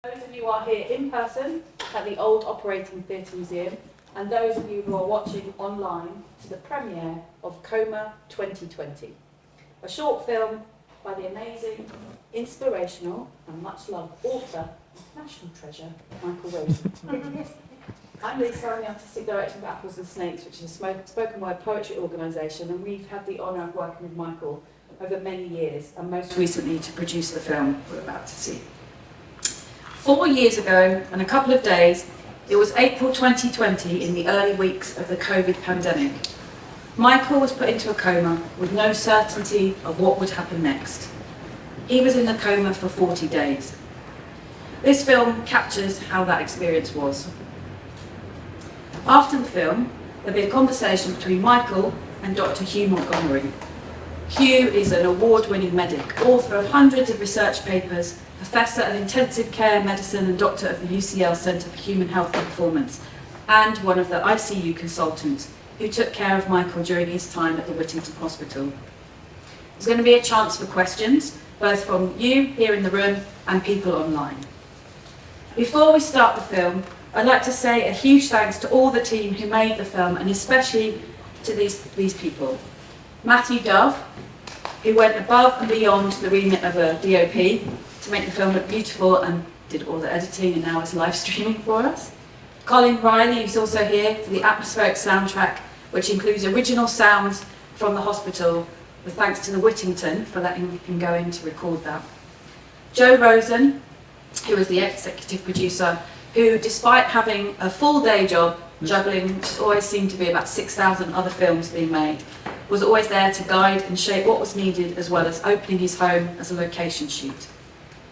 Those of you who are here in person at the Old Operating Theatre Museum, and those of you who are watching online to the premiere of Coma 2020, a short film by the amazing, inspirational and much loved author of National Treasure, Michael Rosen. I'm Lisa, I'm the Artistic Director of Apples and Snakes, which is a spoken word poetry organisation, and we've had the honour of working with Michael over many years, and most recently to produce the film we're about to see. 4 years ago, and a couple of days, it was April 2020 in the early weeks of the COVID pandemic. Michael was put into a coma with no certainty of what would happen next. He was in the coma for 40 days. This film captures how that experience was. After the film, there'll be a conversation between Michael and Dr. Hugh Montgomery. Hugh is an award-winning medic, author of hundreds of research papers, professor of intensive care medicine and doctor of the UCL Centre for Human Health and Performance, and one of the ICU consultants who took care of Michael during his time at the Whittington Hospital. There's going to be a chance for questions, both from you here in the room and people online. Before we start the film, I'd like to say a huge thanks to all the team who made the film, and especially to these people. Matthew Dove, who went above and beyond the remit of a DOP to make the film look beautiful and did all the editing and now is live streaming for us. Colin Riley, who's also here for the atmospheric soundtrack, which includes original sounds from the hospital, with thanks to the Whittington for letting him go in to record that. Joe Rosen, who was the executive producer, who, despite having a full day job, juggling, which always seemed to be about 6,000 other films being made, was always there to guide and shape what was needed, as well as opening his home as a location shoot.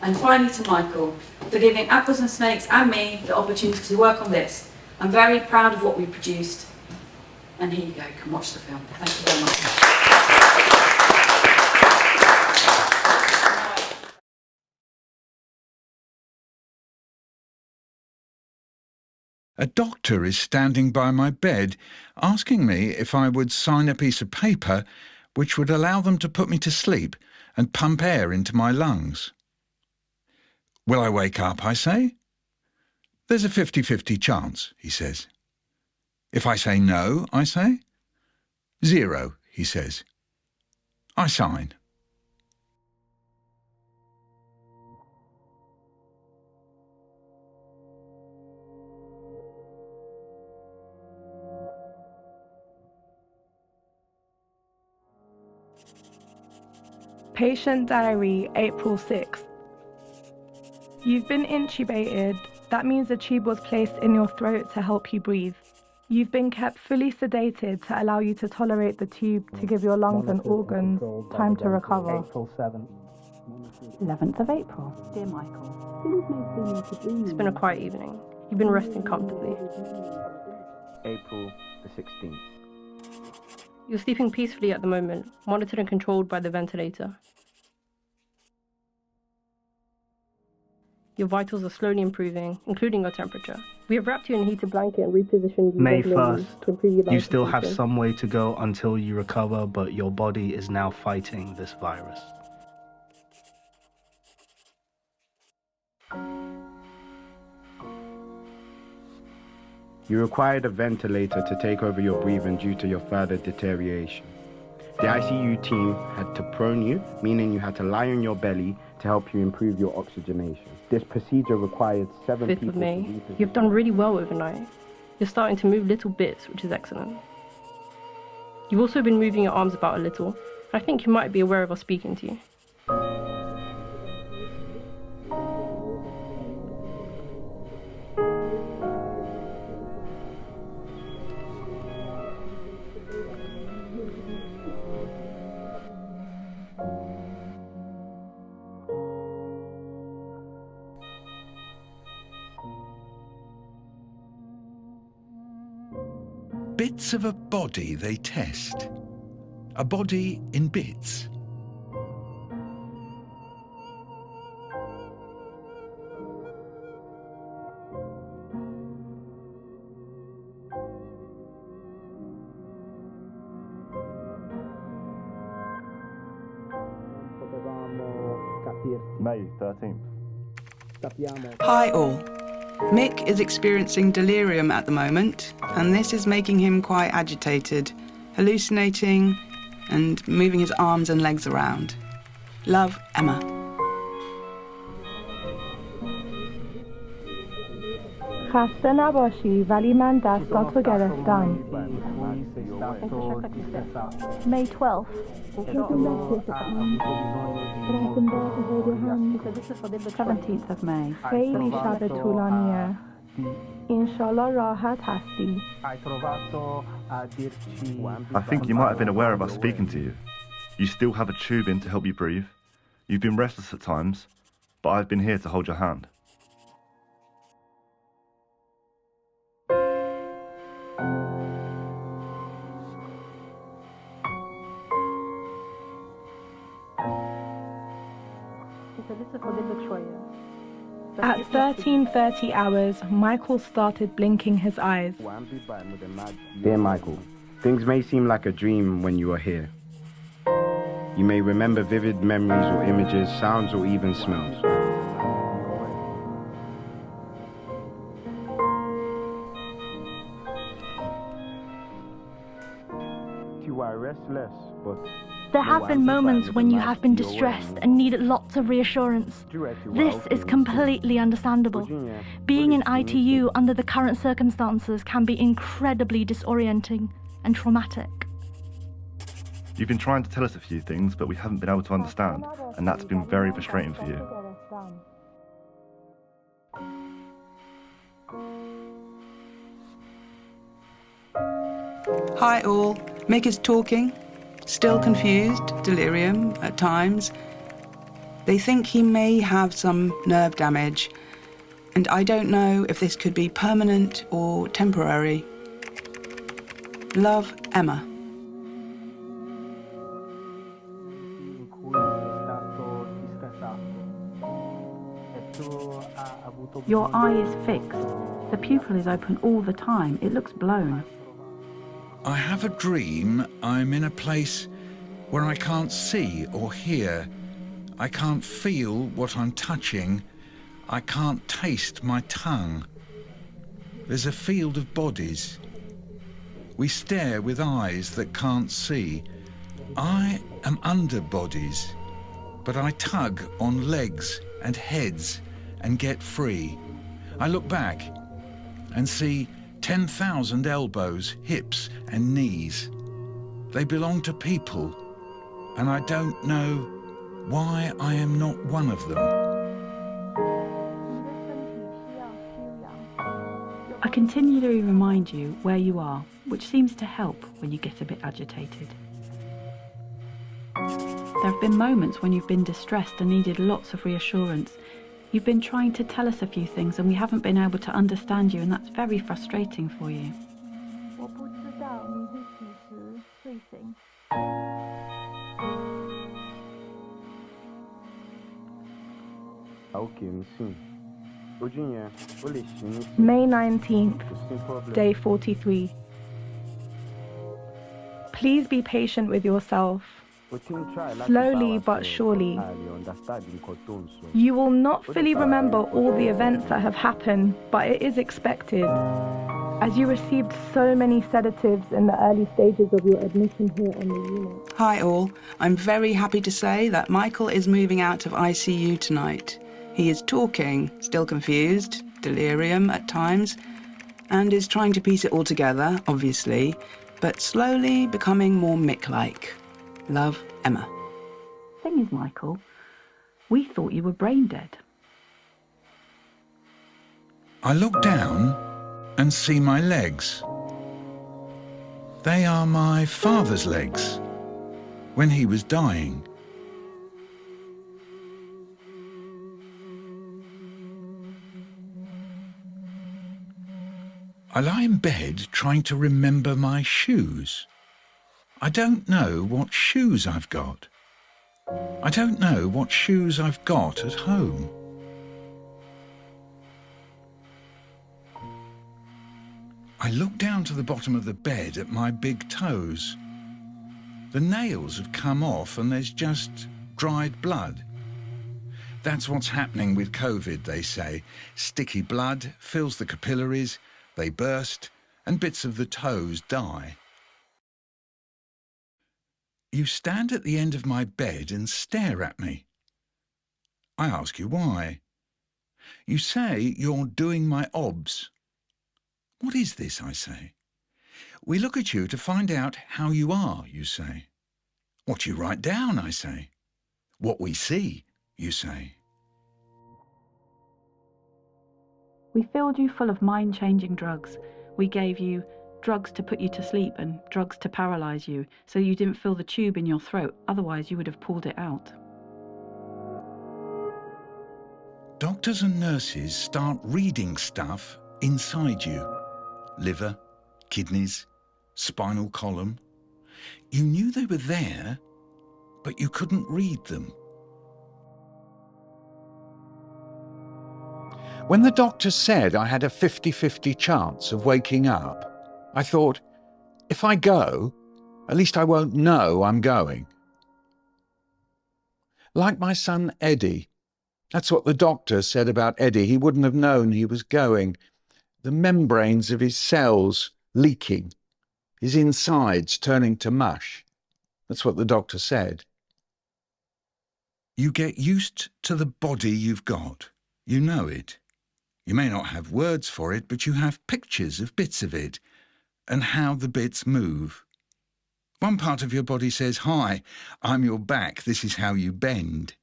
And finally to Michael, for giving Apples and Snakes and me the opportunity to work on this. I'm very proud of what we produced. And here you go, you can watch the film. Thank you very much. A doctor is standing by my bed, asking me if I would sign a piece of paper which would allow them to put me to sleep and pump air into my lungs. Will I wake up, I say? There's a 50-50 chance, he says. If I say no, I say. 0, he says. I sign. Patient diary, April 6th. You've been intubated. That means a tube was placed in your throat to help you breathe. You've been kept fully sedated to allow you to tolerate the tube to give your lungs and organs time to recover. April 7th. 11th of April. Dear Michael, It's been a quiet evening. You've been resting comfortably. April the 16th. You're sleeping peacefully at the moment, monitored and controlled by the ventilator. Your vitals are slowly improving, including your temperature. We have wrapped you in a heated blanket and repositioned you May regularly 1st. to improve your lung You still have function. some way to go until you recover, but your body is now fighting this virus. You required a ventilator to take over your breathing due to your further deterioration. The ICU team had to prone you, meaning you had to lie on your belly to help you improve your oxygenation. This procedure required 7 5th people of May. to reposition. You've done really well overnight. You're starting to move little bits, which is excellent. You've also been moving your arms about a little. I think you might be aware of us speaking to you. Bits of a body they test. A body in bits. May 13th. Hi all. Mick is experiencing delirium at the moment, and this is making him quite agitated, hallucinating and moving his arms and legs around. Love, Emma. خسته نباشی ولی من دستاتو گرفتم. May 12th. This is for the 17th of May. خیلی شب طولانیه. انشالله راحت هستی. I think you might have been aware of us speaking to you. You still have a tube in to help you breathe. You've been restless at times, but I've been here to hold your hand. At 13:30 hours, Michael started blinking his eyes. Dear Michael, things may seem like a dream when you are here. You may remember vivid memories or images, sounds or even smells. You are restless, but there have been moments when you have been distressed and needed lots of reassurance. This is completely understandable. Being in ITU under the current circumstances can be incredibly disorienting and traumatic. You've been trying to tell us a few things, but we haven't been able to understand, and that's been very frustrating for you. Hi all. Mick is talking. Still confused, delirium at times. They think he may have some nerve damage, and I don't know if this could be permanent or temporary. Love, Emma. Your eye is fixed. The pupil is open all the time. It looks blown. I have a dream I'm in a place where I can't see or hear. I can't feel what I'm touching. I can't taste my tongue. There's a field of bodies. We stare with eyes that can't see. I am under bodies, but I tug on legs and heads and get free. I look back and see 10,000 elbows, hips and knees. They belong to people, and I don't know why I am not one of them. I continually remind you where you are, which seems to help when you get a bit agitated. There have been moments when you've been distressed and needed lots of reassurance. You've been trying to tell us a few things and we haven't been able to understand you, and that's very frustrating for you. May 19th, day 43. Please be patient with yourself. Slowly but surely. You will not fully remember all the events that have happened, but it is expected, as you received so many sedatives in the early stages of your admission here on the unit. Hi all. I'm very happy to say that Michael is moving out of ICU tonight. He is talking, still confused, delirium at times, and is trying to piece it all together, obviously, but slowly becoming more Mick-like. Love, Emma. Thing is, Michael, we thought you were brain dead. I look down and see my legs. They are my father's legs when he was dying. I lie in bed trying to remember my shoes. I don't know what shoes I've got. I don't know what shoes I've got at home. I look down to the bottom of the bed at my big toes. The nails have come off and there's just dried blood. That's what's happening with COVID, they say. Sticky blood fills the capillaries, they burst, and bits of the toes die. You stand at the end of my bed and stare at me. I ask you why. You say you're doing my obs. What is this, I say? We look at you to find out how you are, you say. What you write down, I say. What we see, you say. We filled you full of mind-changing drugs. We gave you drugs to put you to sleep and drugs to paralyse you, so you didn't feel the tube in your throat, otherwise you would have pulled it out. Doctors and nurses start reading stuff inside you. Liver, kidneys, spinal column. You knew they were there, but you couldn't read them. When the doctor said I had a 50-50 chance of waking up, I thought, if I go, at least I won't know I'm going. Like my son Eddie. That's what the doctor said about Eddie. He wouldn't have known he was going. The membranes of his cells leaking, his insides turning to mush. That's what the doctor said. You get used to the body you've got. You know it. You may not have words for it, but you have pictures of bits of it and how the bits move. One part of your body says, "Hi, I'm your back, this is how you bend."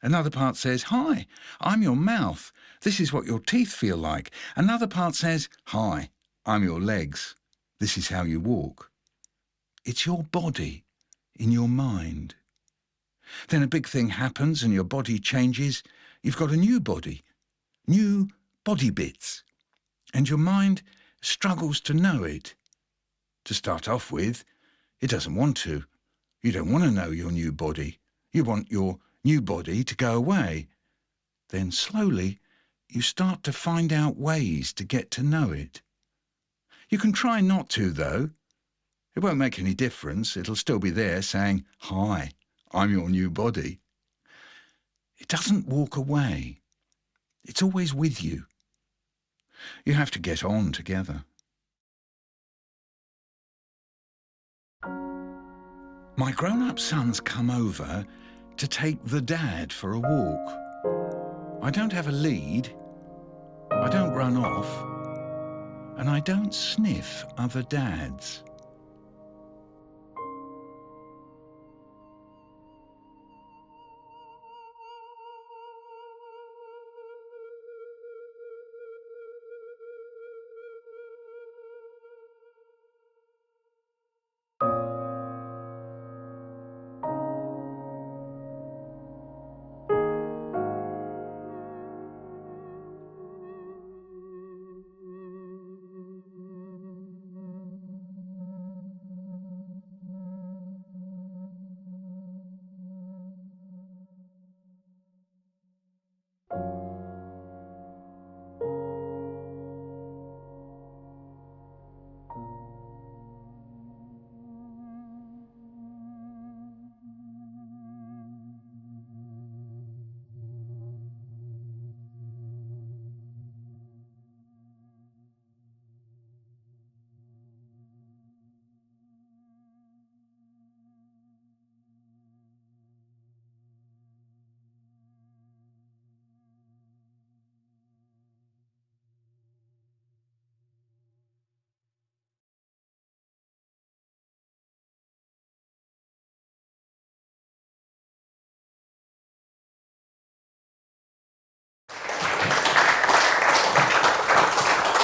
Another part says, "Hi, I'm your mouth, this is what your teeth feel like." Another part says, "Hi, I'm your legs, this is how you walk." It's your body in your mind. Then a big thing happens and your body changes. You've got a new body, new body bits, and your mind struggles to know it. To start off with, it doesn't want to. You don't want to know your new body. You want your new body to go away. Then slowly, you start to find out ways to get to know it. You can try not to, though. It won't make any difference. It'll still be there saying, "Hi, I'm your new body." It doesn't walk away. It's always with you. You have to get on together. My grown-up sons come over to take the dad for a walk. I don't have a lead, I don't run off, and I don't sniff other dads.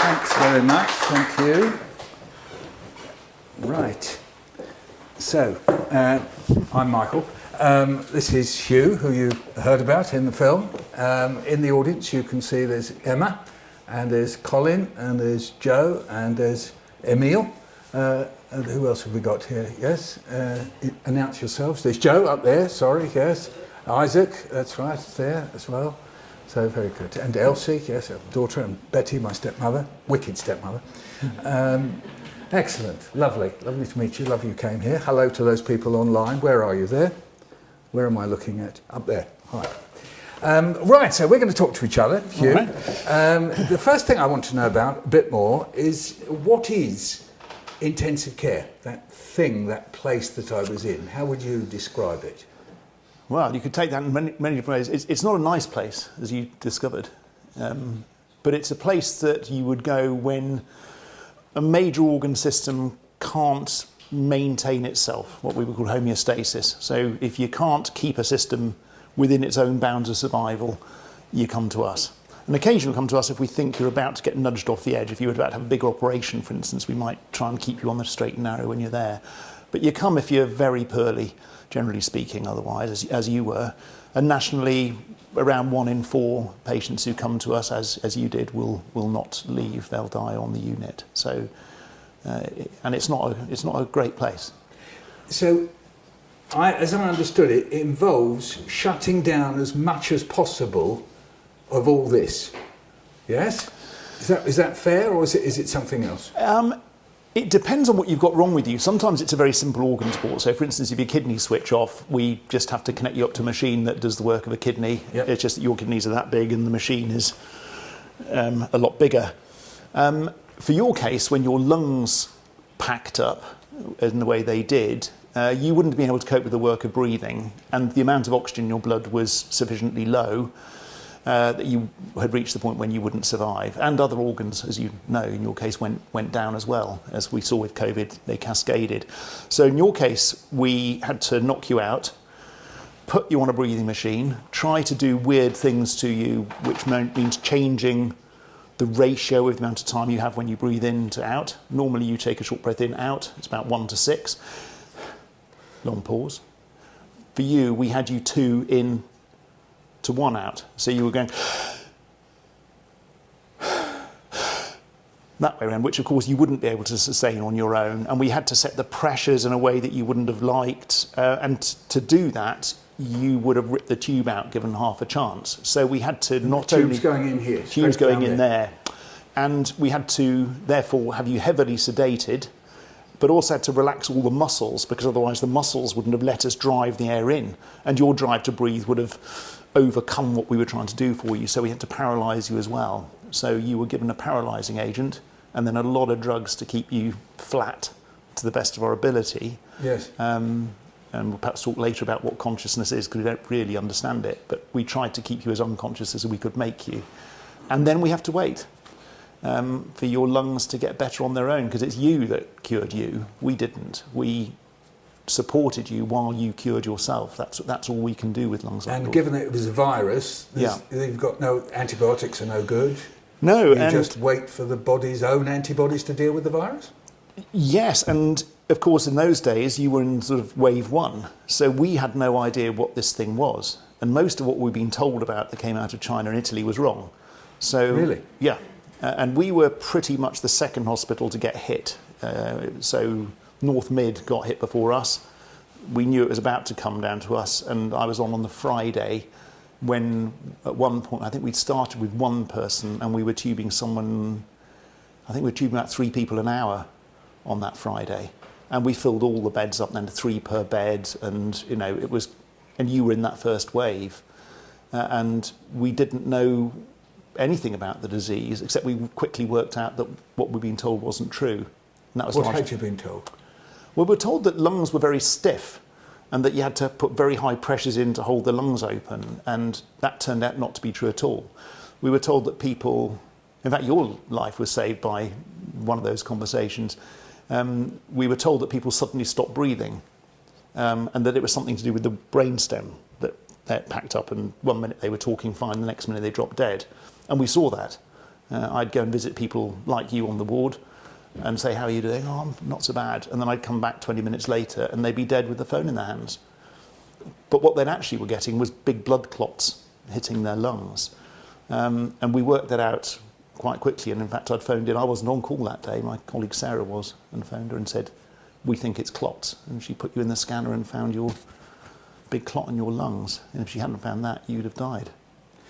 Thanks very much, thank you. Right, so I'm Michael. This is Hugh, who you heard about in the film. In the audience you can see there's Emma, and there's Colin, and there's Joe, and there's Emil. And who else have we got here? Yes, announce yourselves. There's Joe up there, sorry, yes. Isaac, that's right, there as well. So very good. And Elsie, yes, our daughter, and Betty, my stepmother, wicked stepmother. Excellent, lovely to meet you. Love you came here. Hello to those people online. Where are you there? Where am I looking at? Up there. Hi. Right, so we're going to talk to each other, Hugh. Right. The first thing I want to know about a bit more is what is intensive care? That thing, that place that I was in. How would you describe it? Well, you could take that in many different ways. It's not a nice place, as you discovered, but it's a place that you would go when a major organ system can't maintain itself, what we would call homeostasis. So if you can't keep a system within its own bounds of survival, you come to us. And occasionally come to us if we think you're about to get nudged off the edge. If you were about to have a big operation, for instance, we might try and keep you on the straight and narrow when you're there. But you come if you're very poorly, generally speaking, otherwise, as you were. And nationally, around 1 in 4 patients who come to us, as you did, will not leave. They'll die on the unit. So, and it's not a great place. So, as I understood it, it involves shutting down as much as possible of all this. Yes? Is that fair, or is it something else? It depends on what you've got wrong with you. Sometimes it's a very simple organ sport. So, for instance, if your kidneys switch off, we just have to connect you up to a machine that does the work of a kidney. Yep. It's just that your kidneys are that big and the machine is a lot bigger. For your case, when your lungs packed up in the way they did, you wouldn't be able to cope with the work of breathing, and the amount of oxygen in your blood was sufficiently low that you had reached the point when you wouldn't survive. And other organs, as you know, in your case, went down as well. As we saw with COVID, they cascaded. So in your case, we had to knock you out, put you on a breathing machine, try to do weird things to you, which means changing the ratio of the amount of time you have when you breathe in to out. Normally you take a short breath in, out. It's about 1 to 6. Long pause. For you, we had you 2 in to 1 out. So you were going that way around, which of course you wouldn't be able to sustain on your own. And we had to set the pressures in a way that you wouldn't have liked. And to do that, you would have ripped the tube out given half a chance. So we had to not only... Tubes going in here. Tubes going in there. And we had to, therefore, have you heavily sedated, but also had to relax all the muscles, because otherwise the muscles wouldn't have let us drive the air in. And your drive to breathe would have overcome what we were trying to do for you. So we had to paralyse you as well. So you were given a paralysing agent and then a lot of drugs to keep you flat to the best of our ability. Yes. And we'll perhaps talk later about what consciousness is, because we don't really understand it. But we tried to keep you as unconscious as we could make you. And then we have to wait for your lungs to get better on their own, because it's you that cured you. We didn't. We supported you while you cured yourself. That's all we can do with lungs. And given that it was a virus, you've got no antibiotics are no good. No, you just wait for the body's own antibodies to deal with the virus? Yes, and of course in those days you were in sort of wave 1, so we had no idea what this thing was, and most of what we've been told about that came out of China and Italy was wrong. So really? Yeah, and we were pretty much the second hospital to get hit. So North Mid got hit before us. We knew it was about to come down to us, and I was on the Friday when at one point I think we'd started with 1 person and we were tubing someone, I think we were tubing about 3 people an hour on that Friday, and we filled all the beds up then to 3 per bed, and you know it was, and you were in that first wave, and we didn't know anything about the disease except we quickly worked out that what we'd been told wasn't true. And that was what had you been told? Well, we were told that lungs were very stiff and that you had to put very high pressures in to hold the lungs open, and that turned out not to be true at all. We were told that people, in fact your life was saved by one of those conversations, we were told that people suddenly stopped breathing, and that it was something to do with the brainstem that they packed up, and 1 minute they were talking fine, the next minute they dropped dead. And we saw that. I'd go and visit people like you on the ward and say, how are you doing? Oh, I'm not so bad. And then I'd come back 20 minutes later and they'd be dead with the phone in their hands. But what they actually were getting was big blood clots hitting their lungs. And we worked that out quite quickly. And in fact, I'd phoned in. I wasn't on call that day. My colleague Sarah was, and phoned her and said, we think it's clots. And she put you in the scanner and found your big clot in your lungs. And if she hadn't found that, you'd have died.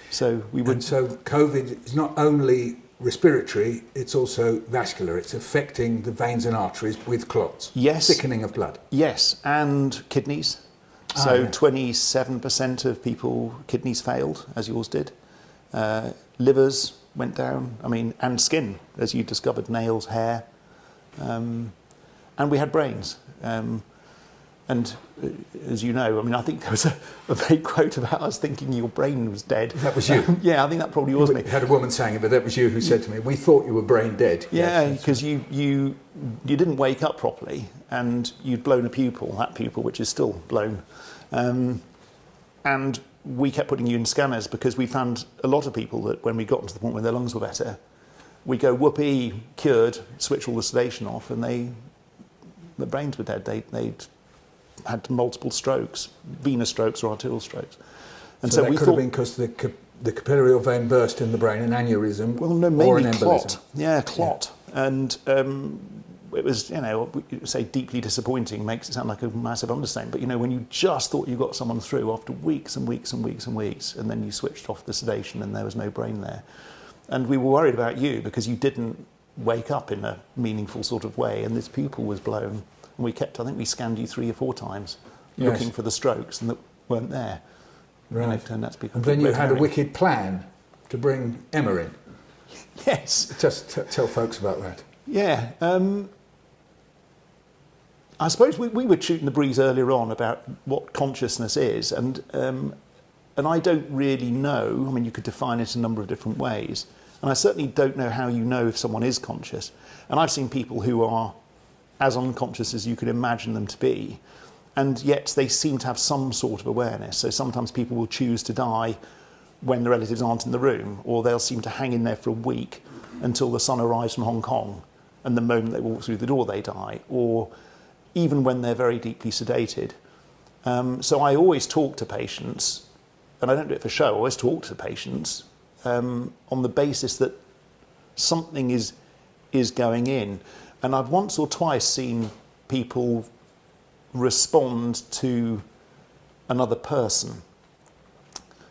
So we would. And so COVID is not only respiratory, it's also vascular. It's affecting the veins and arteries with clots. Yes. Thickening of blood. Yes, and kidneys. So 27% of people, kidneys failed, as yours did. Livers went down, and skin, as you discovered, nails, hair. And we had brains. And as you know, I think there was a vague quote about us thinking your brain was dead. That was you? Yeah, I think that probably was me. We had a woman saying it, but that was you who said to me, we thought you were brain dead. Yeah, because you didn't wake up properly, and you'd blown a pupil, that pupil which is still blown. And we kept putting you in scanners because we found a lot of people that when we got to the point where their lungs were better, we go, whoopee, cured, switch all the sedation off, and the brains were dead. They'd had multiple strokes, venous strokes or arterial strokes. And so that we could thought, have been because the capillary vein burst in the brain, an aneurysm, well, no, or an mainly embolism. clot. Yeah, clot. Yeah. And it was, say deeply disappointing makes it sound like a massive understatement, but when you just thought you got someone through after weeks and weeks and weeks and weeks, and then you switched off the sedation and there was no brain there. And we were worried about you because you didn't wake up in a meaningful sort of way, and this pupil was blown. And I think we scanned you 3 or 4 times looking for the strokes, and that weren't there. Right. And it turned out to be and then you had a herring. wicked plan to bring Emma in. Yes. Just tell folks about that. Yeah. I suppose we were shooting the breeze earlier on about what consciousness is, and I don't really know. You could define it a number of different ways, and I certainly don't know how you know if someone is conscious. And I've seen people who are as unconscious as you could imagine them to be, and yet they seem to have some sort of awareness. So sometimes people will choose to die when the relatives aren't in the room, or they'll seem to hang in there for a week until the son arrives from Hong Kong, and the moment they walk through the door they die, or even when they're very deeply sedated. So I always talk to patients, and I don't do it for show, I always talk to patients on the basis that something is going in. And I've once or twice seen people respond to another person,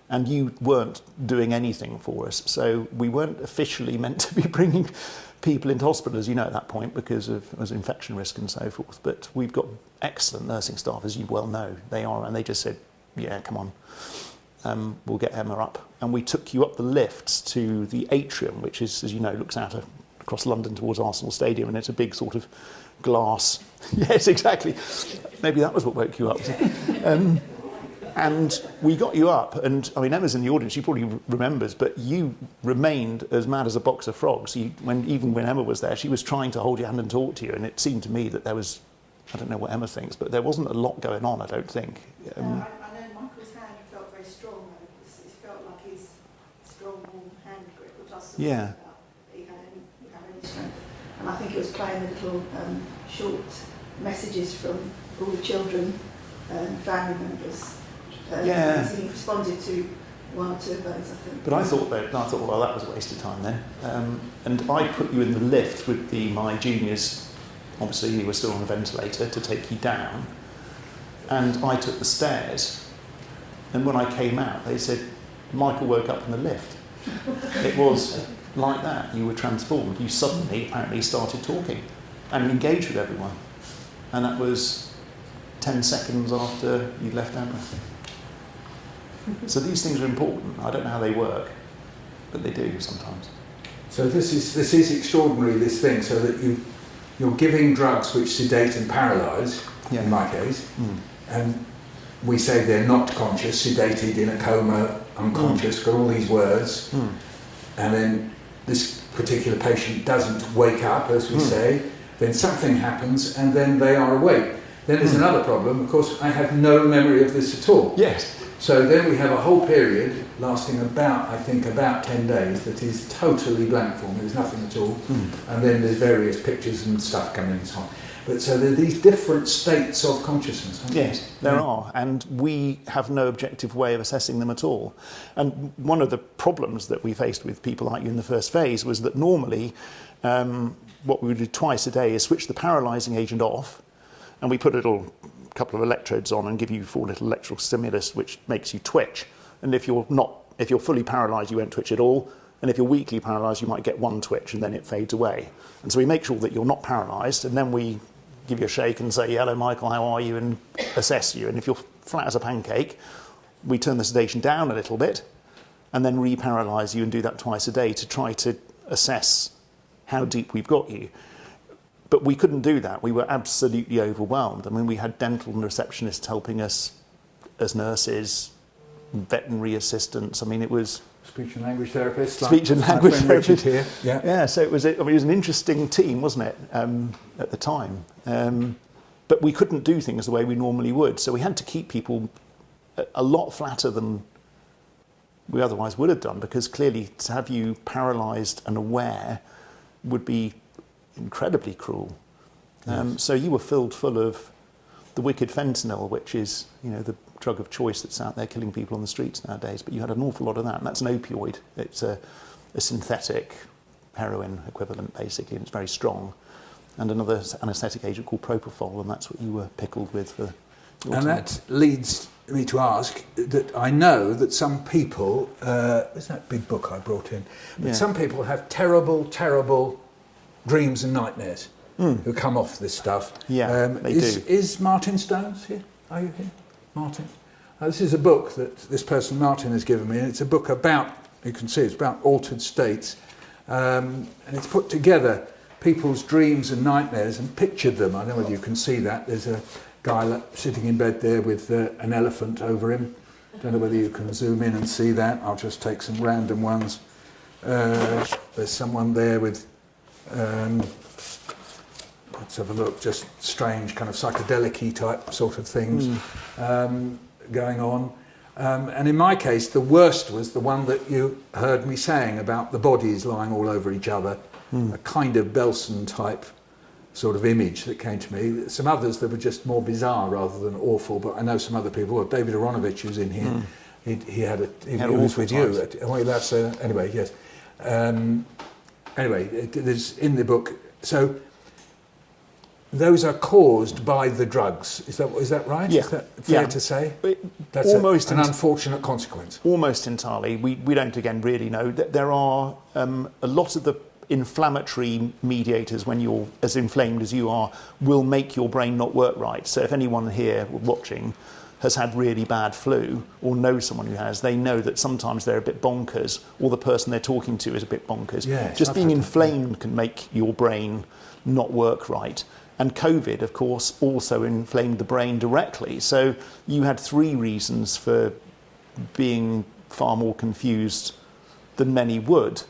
and you weren't doing anything for us. So we weren't officially meant to be bringing people into hospital, as you know, at that point, because of infection risk and so forth. But we've got excellent nursing staff, as you well know. They are, and they just said, yeah, come on, we'll get Emma up. And we took you up the lifts to the atrium, which is, as you know, looks out across London towards Arsenal Stadium, and it's a big sort of glass. Yes, exactly. Maybe that was what woke you up. And we got you up, and Emma's in the audience, she probably remembers, but you remained as mad as a box of frogs. Even when Emma was there, she was trying to hold your hand and talk to you, and it seemed to me that there was, I don't know what Emma thinks, but there wasn't a lot going on, I don't think. I know Michael's hand felt very strong, though. It felt like his strong warm hand grip was us. Yeah. He had any strength. And I think it was playing the little short messages from all the children and family members. He responded to 1 or 2 of those, I think. But I thought, well, that was a waste of time then. And I put you in the lift with my juniors, obviously you were still on a ventilator, to take you down. And I took the stairs. And when I came out, they said, Michael woke up in the lift. It was like that. You were transformed. You suddenly, apparently, started talking and engaged with everyone. And that was 10 seconds after you'd left Emma. So these things are important. I don't know how they work, but they do sometimes. So this is extraordinary, this thing, so that you're giving drugs which sedate and paralyse, in my case, and we say they're not conscious, sedated, in a coma, unconscious, got all these words, and then this particular patient doesn't wake up, as we say, then something happens, and then they are awake. Then there's another problem, of course, I have no memory of this at all. Yes. So then we have a whole period lasting about 10 days that is totally blank for me, there's nothing at all. And then there's various pictures and stuff coming and so on. But so there are these different states of consciousness. Yes, there are, and we have no objective way of assessing them at all. And one of the problems that we faced with people like you in the first phase was that normally what we would do twice a day is switch the paralysing agent off, and we put a couple of electrodes on and give you 4 little electrical stimulus which makes you twitch. And if you're fully paralysed, you won't twitch at all. And if you're weakly paralysed, you might get 1 twitch and then it fades away. And so we make sure that you're not paralysed, and then we give you a shake and say, hello Michael, how are you, and assess you. And if you're flat as a pancake. We turn the sedation down a little bit and then re-paralyse you and do that twice a day to try to assess how deep we've got you. But we couldn't do that. We were absolutely overwhelmed. I mean, we had dental receptionists helping us as nurses, veterinary assistants. I mean, it was... Speech and language therapist. Speech and language therapist here. Yeah, so it was an interesting team, wasn't it, at the time. But we couldn't do things the way we normally would. So we had to keep people a lot flatter than we otherwise would have done, because clearly to have you paralysed and aware would be incredibly cruel. Yes. So you were filled full of the wicked fentanyl, which is, the drug of choice that's out there killing people on the streets nowadays. But you had an awful lot of that, and that's an opioid. It's a synthetic heroin equivalent, basically, and it's very strong. And another anaesthetic agent called propofol, and that's what you were pickled with for your time. That leads me to ask that I know that some people, there's that big book I brought in, but some people have terrible, terrible dreams and nightmares who come off this stuff. Yeah, they do. Is Martin Stones here? Are you here, Martin? This is a book that this person, Martin, has given me, and it's a book about, you can see, it's about altered states, and it's put together people's dreams and nightmares and pictured them. I don't know whether you can see that. There's a guy sitting in bed there with an elephant over him. Don't know whether you can zoom in and see that. I'll just take some random ones. There's someone there with, let's have a look, just strange kind of psychedelic-y type sort of things going on. And in my case, the worst was the one that you heard me saying about the bodies lying all over each other. A kind of Belson type sort of image that came to me. Some others that were just more bizarre rather than awful, but I know some other people. Well, David Aronovich, who's in here, he was with you. Am I allowed to say that? Anyway, yes. Anyway, there's in the book. So those are caused by the drugs. Is that right? Yeah. Is that fair to say? That's almost an unfortunate consequence. Almost entirely. We don't again really know. There are a lot of the inflammatory mediators, when you're as inflamed as you are, will make your brain not work right. So if anyone here watching has had really bad flu or knows someone who has, they know that sometimes they're a bit bonkers, or the person they're talking to is a bit bonkers. Yes, just being inflamed can make your brain not work right. And COVID, of course, also inflamed the brain directly. So you had 3 reasons for being far more confused than many would.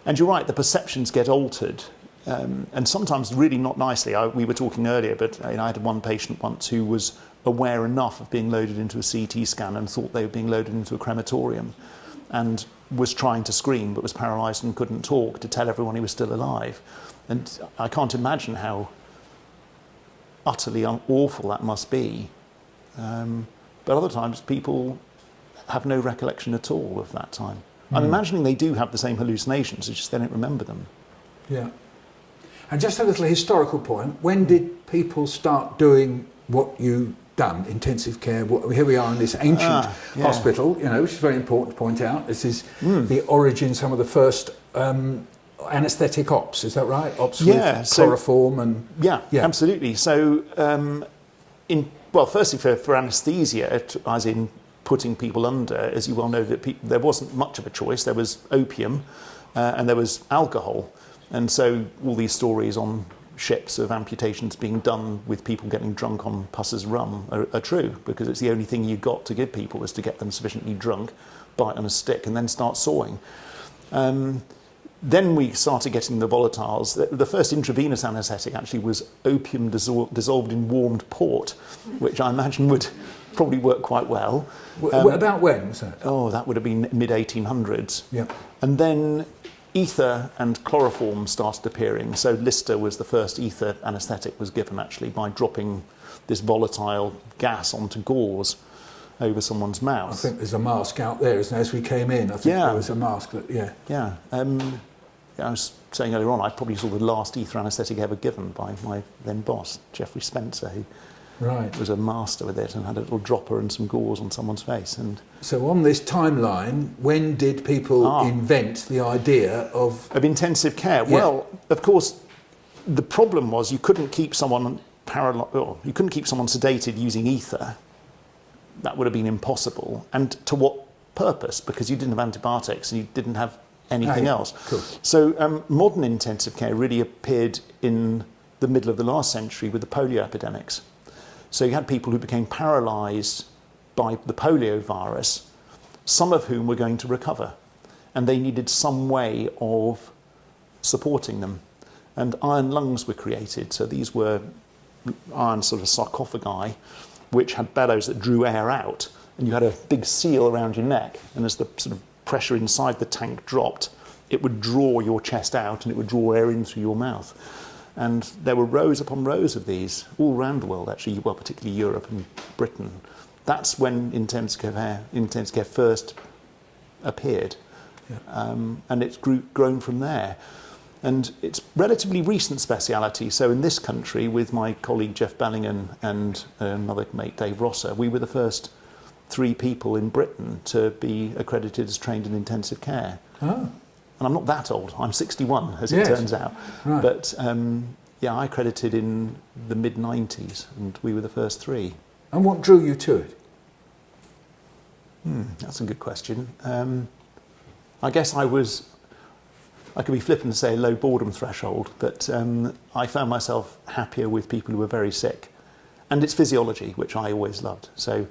And you're right, the perceptions get altered, and sometimes really not nicely. We were talking earlier, but I had one patient once who was aware enough of being loaded into a CT scan and thought they were being loaded into a crematorium, and was trying to scream but was paralysed and couldn't talk to tell everyone he was still alive. And I can't imagine how utterly awful that must be. But other times people have no recollection at all of that time. I'm imagining they do have the same hallucinations, it's just they don't remember them. Yeah. And just a little historical point, when did people start doing what you've done, intensive care? Here we are in this ancient hospital, which is very important to point out. This is the origin, some of the first anaesthetic ops, is that right? Ops with chloroform and... Yeah, absolutely. So, firstly for anaesthesia, as in putting people under, as you well know, that there wasn't much of a choice. There was opium and there was alcohol. And so all these stories on ships of amputations being done with people getting drunk on Puss's rum are true, because it's the only thing you got to give people was to get them sufficiently drunk, bite on a stick and then start sawing. Then we started getting the volatiles. The first intravenous anaesthetic actually was opium dissolved in warmed port, which I imagine would probably work quite well. About when was that? Oh, that would have been mid-1800s. Yeah. And then ether and chloroform started appearing. So Lister was the first ether anaesthetic was given actually by dropping this volatile gas onto gauze over someone's mouth. I think there's a mask out there, isn't there? As we came in, I think there was a mask that, Yeah. I was saying earlier on, I probably saw the last ether anaesthetic ever given by my then boss, Geoffrey Spencer, who was a master with it and had a little dropper and some gauze on someone's face. And so on this timeline, when did people invent the idea of intensive care? Yeah. Well, of course, the problem was you couldn't keep someone you couldn't keep someone sedated using ether. That would have been impossible. And to what purpose? Because you didn't have antibiotics and you didn't have anything else. Cool. So modern intensive care really appeared in the middle of the last century with the polio epidemics. So you had people who became paralysed by the polio virus, some of whom were going to recover, and they needed some way of supporting them. And iron lungs were created. So these were iron sort of sarcophagi, which had bellows that drew air out, and you had a big seal around your neck, and as the sort of pressure inside the tank dropped, it would draw your chest out and it would draw air in through your mouth. And there were rows upon rows of these all around the world, actually, well, particularly Europe and Britain. That's when intensive care first appeared, and it's grown from there. And it's relatively recent speciality. So in this country, with my colleague Jeff Bellingham and another mate Dave Rosser, we were the first 3 people in Britain to be accredited as trained in intensive care. Oh. And I'm not that old. I'm 61, as it turns out. Right. But I accredited in the mid-90s, and we were the first 3. And what drew you to it? That's a good question. I guess I could be flippant and say low boredom threshold, but I found myself happier with people who were very sick. And it's physiology, which I always loved. So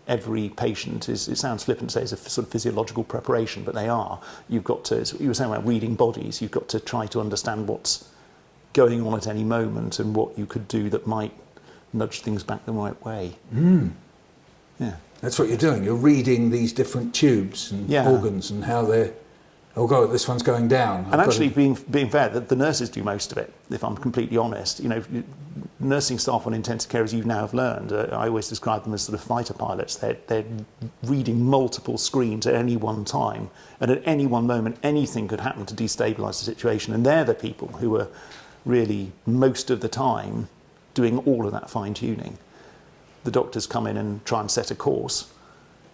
every patient it sounds flippant to say, is a sort of physiological preparation, but they are. You've got to, you were saying about reading bodies, you've got to try to understand what's going on at any moment and what you could do that might nudge things back the right way. Yeah. That's what you're doing. You're reading these different tubes and organs and how they're, oh God, this one's going down. And actually, being fair, the nurses do most of it, if I'm completely honest. You know, nursing staff on intensive care, as you now have learned, I always describe them as sort of fighter pilots. They're reading multiple screens at any one time, and at any one moment, anything could happen to destabilise the situation. And they're the people who are really, most of the time, doing all of that fine-tuning. The doctors come in and try and set a course,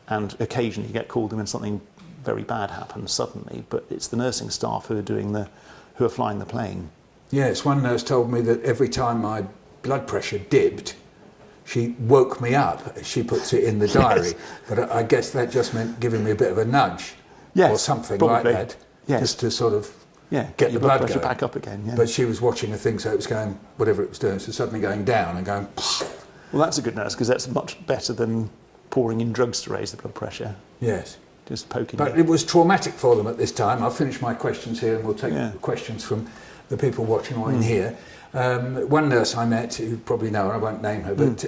and occasionally you get called in when something very bad happens suddenly, but it's the nursing staff who are flying the plane. Yes, one nurse told me that every time my blood pressure dipped, she woke me up. She puts it in the diary, but I guess that just meant giving me a bit of a nudge, or something probably. like that, just to sort of get the blood pressure going. back up again. Yeah. But she was watching a thing, so it was going, whatever it was doing, so suddenly going down and going. Well, that's a good nurse, because that's much better than pouring in drugs to raise the blood pressure. Yes. Just poking. But it was traumatic for them at this time. I'll finish my questions here and we'll take questions from the people watching or in here. One nurse I met, you probably know her, I won't name her, but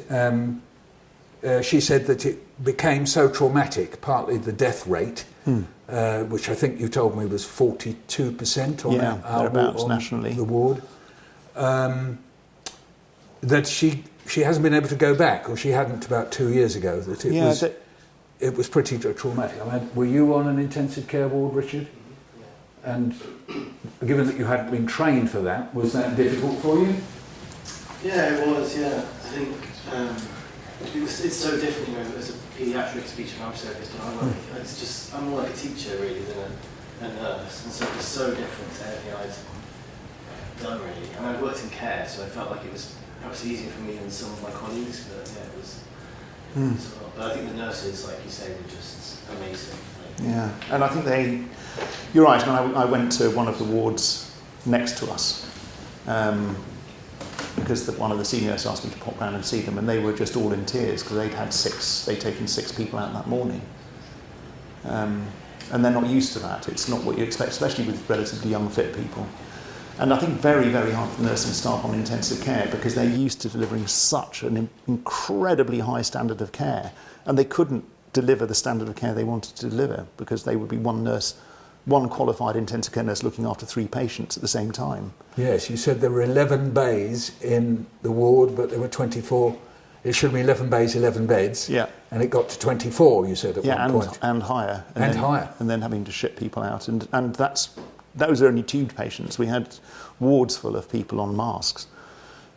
she said that it became so traumatic, partly the death rate, which I think you told me was 42% on thereabouts nationally. The ward, that she hasn't been able to go back, or she hadn't about 2 years ago, that it was pretty traumatic. I mean, were you on an intensive care ward, Richard? And given that you hadn't been trained for that, was that difficult for you? Yeah, it was, I think it's so different, you know, as a paediatric speech and language therapist, but I'm more like a teacher really than a nurse, and so it was so different to anything I'd done really. And I'd worked in care, so I felt like it was perhaps easier for me than some of my colleagues, but it was. But I think the nurses, like you say, were just amazing. And I think you're right. I went to one of the wards next to us because one of the seniors asked me to pop round and see them, and they were just all in tears because they'd taken 6 people out that morning. And they're not used to that. It's not what you expect, especially with relatively young, fit people. And I think very, very hard for nursing staff on intensive care because they're used to delivering such an incredibly high standard of care, and they couldn't deliver the standard of care they wanted to deliver because they would be one qualified intensive care nurse looking after 3 patients at the same time. Yes, you said there were 11 bays in the ward, but there were 24. It should be 11 bays, 11 beds. Yeah. And it got to 24, you said at one point. And higher. Higher. And then having to ship people out. And those are only tubed patients. We had wards full of people on masks,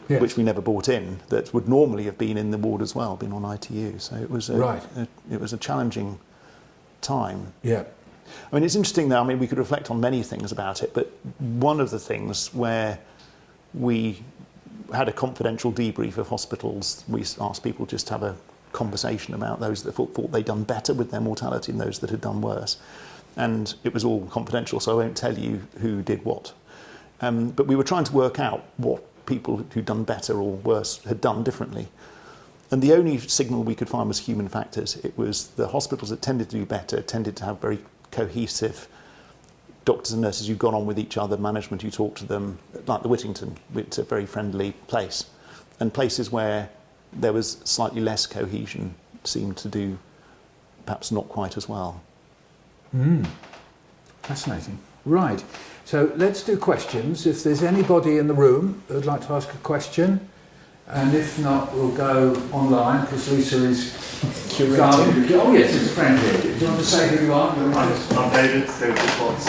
which we never brought in, that would normally have been in the ward as well, been on ITU. So it was it was a challenging time. Yeah. I mean, it's interesting though, I mean, we could reflect on many things about it, but one of the things where we had a confidential debrief of hospitals. We asked people just to have a conversation about those that thought they'd done better with their mortality and those that had done worse. And it was all confidential, so I won't tell you who did what. But we were trying to work out what people who'd done better or worse had done differently. And the only signal we could find was human factors. It was the hospitals that tended to do better, tended to have very cohesive doctors and nurses who got on with each other, management who talked to them, like the Whittington. It's a very friendly place. And places where there was slightly less cohesion seemed to do perhaps not quite as well. Fascinating. Right. So let's do questions. If there's anybody in the room who would like to ask a question, and if not, we'll go online because Lisa is curating. Oh yes, there's a friend here. Do you want to say who you are? I'm David Potts.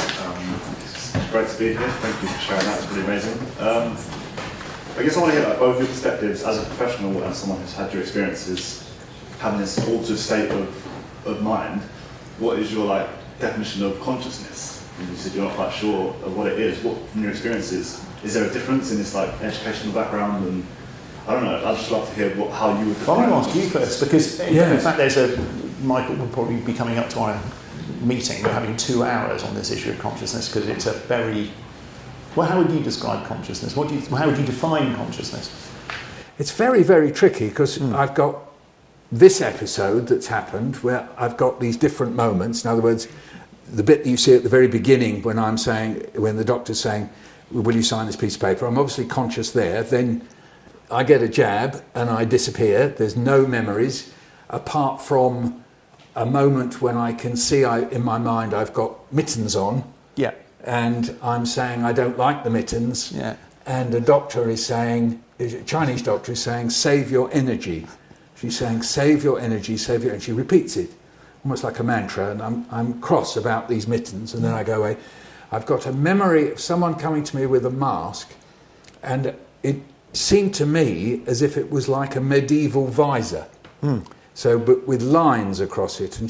It's great to be here. Thank you for sharing that. It's really amazing. I guess I want to hear both your perspectives as a professional and someone who's had your experiences having this altered state of mind. What is your definition of consciousness? And you said you're not quite sure of what it is. What, from your experiences, is there a difference in this educational background? And I don't know. I'd just love to hear how you would define. I'm going to ask you first because in fact Michael will probably be coming up to our meeting. We're having 2 hours on this issue of consciousness because it's a very... Well, how would you describe consciousness? How would you define consciousness? It's very, very tricky because I've got this episode that's happened where I've got these different moments. In other words, the bit that you see at the very beginning when the doctor's saying, will you sign this piece of paper? I'm obviously conscious there. Then I get a jab and I disappear. There's no memories apart from a moment when I can see in my mind I've got mittens on. Yeah. And I'm saying I don't like the mittens. Yeah. And a Chinese doctor is saying, save your energy. She's saying, save your energy, save your energy. She repeats it, almost like a mantra. And I'm cross about these mittens. And then I go away. I've got a memory of someone coming to me with a mask. And it seemed to me as if it was like a medieval visor. So, but with lines across it. And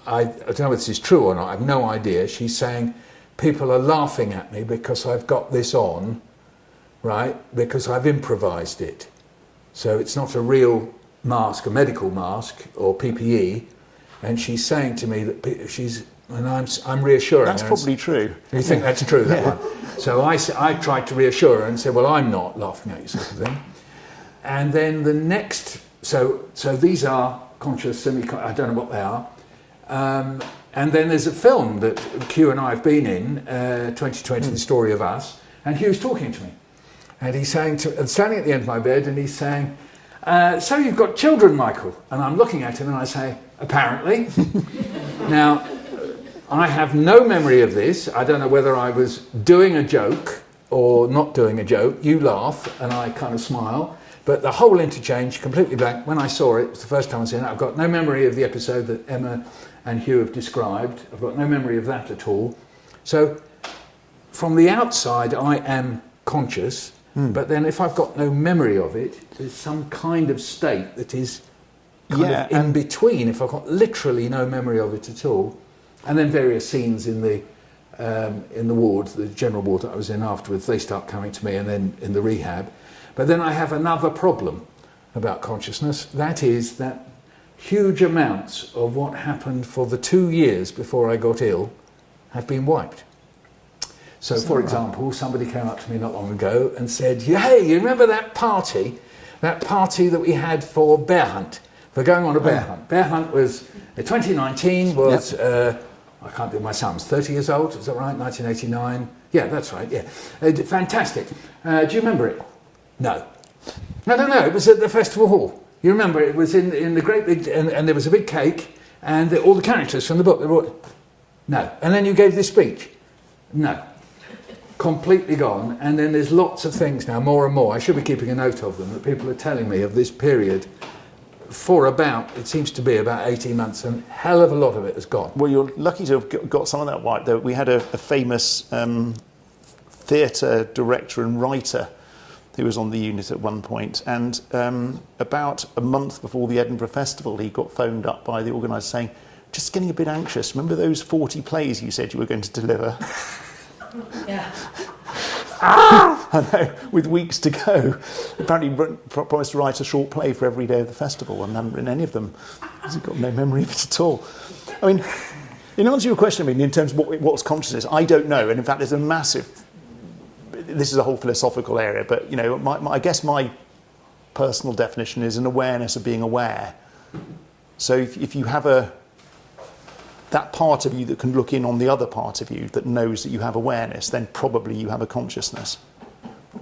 I don't know if this is true or not. I have no idea. She's saying, people are laughing at me because I've got this on, right? Because I've improvised it. So it's not a real mask, a medical mask or PPE. And she's saying to me that I'm reassuring her. That's probably true. You think that's true, that one? So I tried to reassure her and said, well, I'm not laughing at you, sort of thing. And then the next, so these are conscious, I don't know what they are. And then there's a film that Hugh and I have been in, 2020, The Story of Us, and Hugh's talking to me. And he's saying, standing at the end of my bed, and he's saying, so you've got children, Michael? And I'm looking at him and I say, apparently. Now, I have no memory of this. I don't know whether I was doing a joke or not doing a joke. You laugh and I kind of smile. But the whole interchange, completely blank. When I saw it, it was the first time I've seen it. I've got no memory of the episode that Emma and Hugh have described. I've got no memory of that at all. So from the outside, I am conscious. But then if I've got no memory of it, there's some kind of state that is kind of in between, if I've got literally no memory of it at all. And then various scenes in the ward, the general ward that I was in afterwards, they start coming to me, and then in the rehab. But then I have another problem about consciousness. That is that huge amounts of what happened for the 2 years before I got ill have been wiped. So, for example, somebody came up to me not long ago and said, hey, you remember that party that we had for bear hunt, for going on a bear hunt? Bear hunt was, 2019 was, I can't do my sums, 30 years old, is that right, 1989? Yeah, that's right, yeah. Fantastic. Do you remember it? No, it was at the festival hall. You remember it was in the great big, and there was a big cake, and all the characters from the book, they were all, no. And then you gave this speech? No. Completely gone. And then there's lots of things now, more and more, I should be keeping a note of them, that people are telling me of this period for about, it seems to be about 18 months, and a hell of a lot of it has gone. Well, you're lucky to have got some of that wiped, though. We had a famous theatre director and writer who was on the unit at one point, and about a month before the Edinburgh Festival, he got phoned up by the organiser saying, just getting a bit anxious, remember those 40 plays you said you were going to deliver? Yeah. I know, with weeks to go. Apparently promised to write a short play for every day of the festival and hadn't written any of them. He's got no memory of it at all. I mean, in answer to your question, I mean, in terms of what's consciousness, I don't know. And in fact, there's a massive... This is a whole philosophical area, but, you know, I guess my personal definition is an awareness of being aware. So if you have that part of you that can look in on the other part of you that knows that you have awareness, then probably you have a consciousness.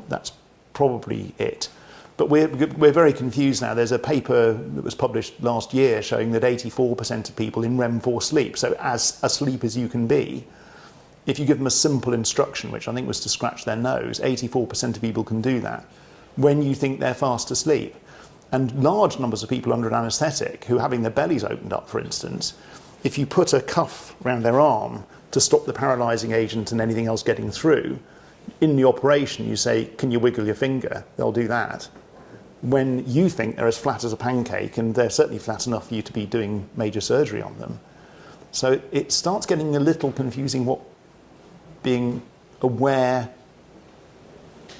That's probably it. But we're very confused now. There's a paper that was published last year showing that 84% of people in REM4 sleep, so as asleep as you can be, if you give them a simple instruction, which I think was to scratch their nose, 84% of people can do that when you think they're fast asleep. And large numbers of people under an anaesthetic who are having their bellies opened up, for instance, if you put a cuff around their arm to stop the paralysing agent and anything else getting through, in the operation you say, can you wiggle your finger? They'll do that. When you think they're as flat as a pancake, and they're certainly flat enough for you to be doing major surgery on them. So it starts getting a little confusing what being aware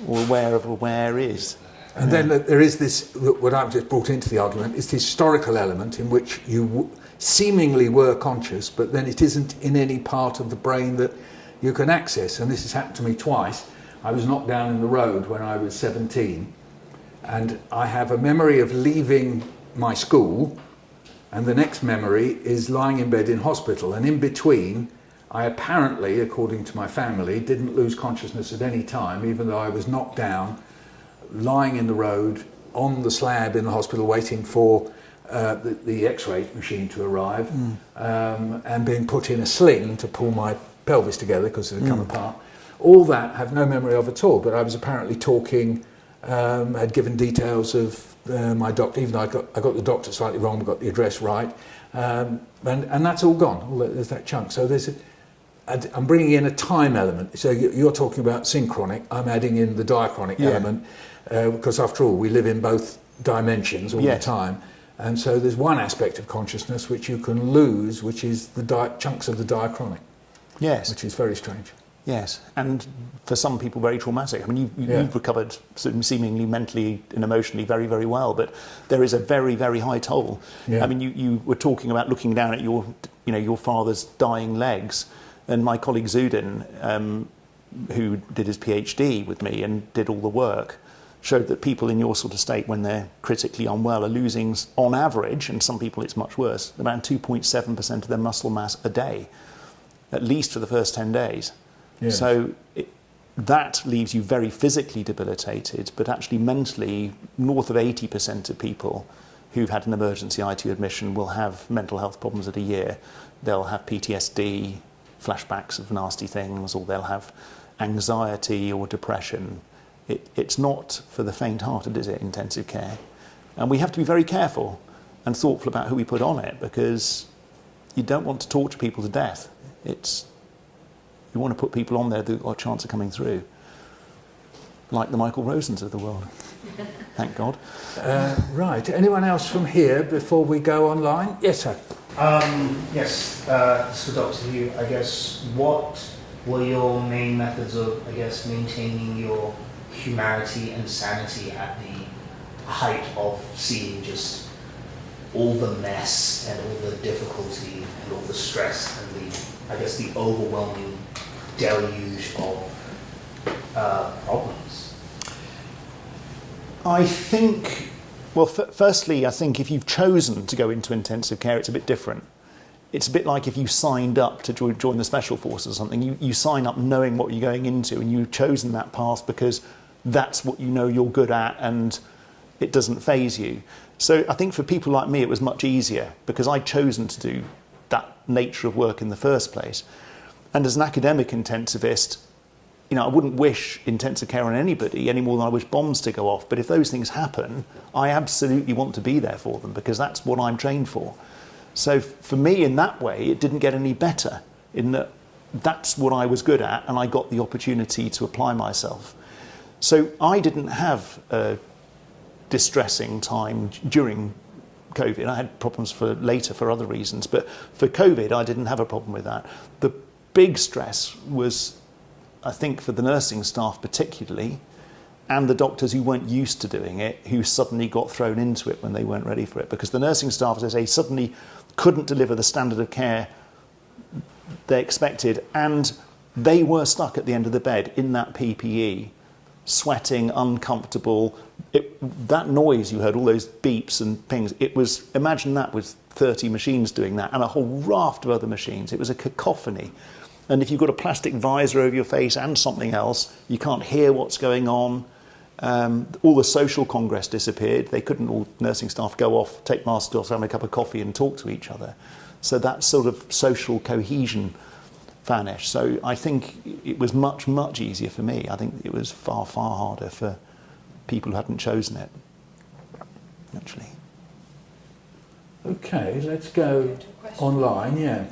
or aware of aware is. And then there is this, what I've just brought into the argument, is the historical element in which you seemingly were conscious, but then it isn't in any part of the brain that you can access. And this has happened to me twice. I was knocked down in the road when I was 17, and I have a memory of leaving my school, and the next memory is lying in bed in hospital. And in between, I apparently, according to my family, didn't lose consciousness at any time, even though I was knocked down, lying in the road, on the slab in the hospital, waiting for the X-ray machine to arrive, and being put in a sling to pull my pelvis together because it had come apart. All that I have no memory of at all, but I was apparently talking, had given details of my doctor, even though I got the doctor slightly wrong, but got the address right, and that's all gone. There's that chunk. So I'm bringing in a time element. So you're talking about synchronic, I'm adding in the diachronic element, because after all, we live in both dimensions all the time. And so there's one aspect of consciousness which you can lose, which is the chunks of the diachronic. Yes. Which is very strange. Yes, and for some people very traumatic. I mean, you've recovered seemingly mentally and emotionally very, very well, but there is a very, very high toll. I mean, you were talking about looking down at your father's dying legs, and my colleague Zudin, who did his PhD with me and did all the work, showed that people in your sort of state when they're critically unwell are losing, on average, and some people it's much worse, around 2.7% of their muscle mass a day, at least for the first 10 days. Yes. So that leaves you very physically debilitated, but actually mentally, north of 80% of people who've had an emergency ITU admission will have mental health problems at a year. They'll have PTSD, flashbacks of nasty things, or they'll have anxiety or depression. It's not for the faint-hearted, is it, intensive care? And we have to be very careful and thoughtful about who we put on it, because you don't want to torture people to death. You want to put people on there that got a chance of coming through, like the Michael Rosens of the world. Thank God. Right. Anyone else from here before we go online? Yes, sir. Yes. So, Dr. Hugh, I guess, what were your main methods of, maintaining your humanity and sanity at the height of seeing just all the mess and all the difficulty and all the stress and the overwhelming deluge of problems? I think, well, firstly, I think if you've chosen to go into intensive care, it's a bit different. It's a bit like if you signed up to join the Special Forces or something. You sign up knowing what you're going into, and you've chosen that path because that's what you know you're good at and it doesn't faze you. So I think for people like me, it was much easier because I'd chosen to do that nature of work in the first place. And as an academic intensivist, I wouldn't wish intensive care on anybody any more than I wish bombs to go off. But if those things happen, I absolutely want to be there for them because that's what I'm trained for. So for me, in that way, it didn't get any better in that that's what I was good at and I got the opportunity to apply myself. So I didn't have a distressing time during COVID. I had problems for later for other reasons, but for COVID, I didn't have a problem with that. The big stress was, I think, for the nursing staff particularly, and the doctors who weren't used to doing it, who suddenly got thrown into it when they weren't ready for it. Because the nursing staff, as I say, suddenly couldn't deliver the standard of care they expected, and they were stuck at the end of the bed in that PPE, sweating, uncomfortable. That noise you heard, all those beeps and pings, imagine that with 30 machines doing that, and a whole raft of other machines. It was a cacophony. And if you've got a plastic visor over your face and something else, you can't hear what's going on. All the social congress disappeared. They couldn't, all nursing staff, go off, take masks off, have a cup of coffee and talk to each other. So that sort of social cohesion vanished. So I think it was much, much easier for me. I think it was far, far harder for people who hadn't chosen it, actually. Okay, let's go online, yeah.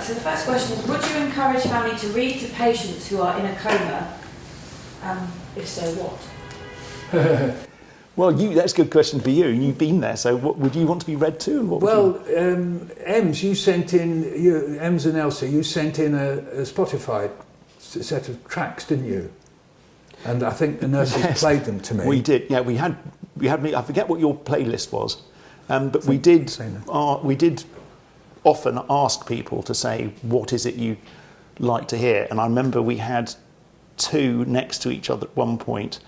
So the first question is, would you encourage family to read to patients who are in a coma? If so, what? Well, that's a good question for you. You've been there, so what would you want to be read to? And what Ems, you sent in, Ems and Elsie, you sent in a Spotify set of tracks, didn't you? And I think the nurses played them to me. We did, yeah. We had. I forget what your playlist was, but we did often ask people to say, what is it you like to hear? And I remember we had two next to each other at one point.